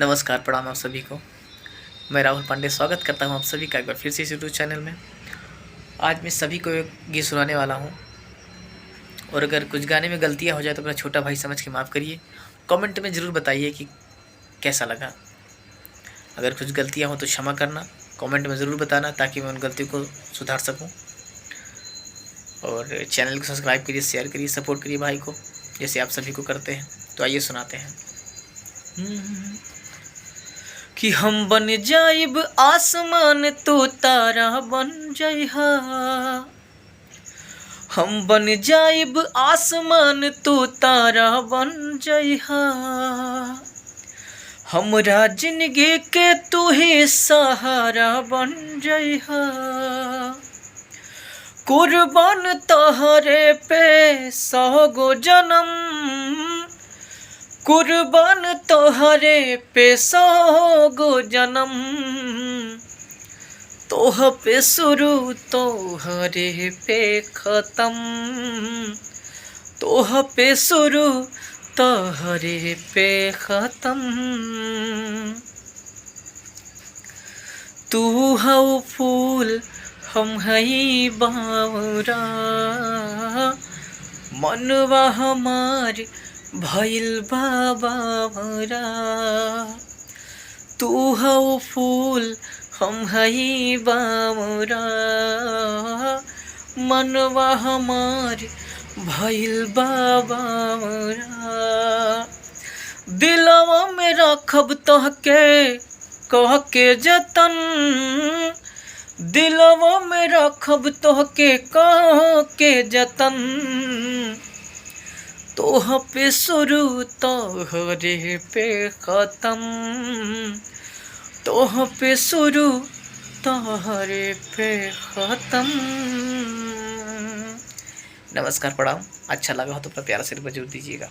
नमस्कार, प्रणाम आप सभी को। मैं राहुल पांडे स्वागत करता हूं आप सभी का एक बार फिर से इस यूट्यूब चैनल में। आज मैं सभी को एक गीत सुनाने वाला हूं और अगर कुछ गाने में गलतियां हो जाए तो अपना छोटा भाई समझ के माफ़ करिए। कमेंट में ज़रूर बताइए कि कैसा लगा। अगर कुछ गलतियां हो तो क्षमा करना, कमेंट में ज़रूर बताना ताकि मैं उन गलतियों को सुधार सकूँ। और चैनल को सब्सक्राइब करिए, शेयर करिए, सपोर्ट करिए भाई को जैसे आप सभी को करते हैं। तो आइए सुनाते हैं कि हम बन जाइब आसमान तो तारा बन जइहा। हम बन जाइब आसमान तो तारा बन जइहा। हमरा जिंदगी के तू ही सहारा बन जइहा। कुर्बान तोहरे पे 100 गो जन्म, कुर्बान तोहरे पे 100 गो जन्म। तोह पे शुरू तोहरे पे ख़त्म, तोह पे शुरू तोहरे पे ख़त्म। तू हऊ फूल हम हई बावरा, मनवा हमार भइल बाबरा। तू हऊ फूल हम हई बावरा, मनवा हमार भइल बाबरा। दिलवा में रखब तोहके कह के जतन, दिलवा में रखब तोहके कह के जतन। तोह पे शुरू तोहरे पे ख़त्म, तोह पे शुरू तोहरे पे ख़त्म। नमस्कार, प्रणाम। अच्छा लगा हो तो अपना प्यारा से जरूर दीजिएगा।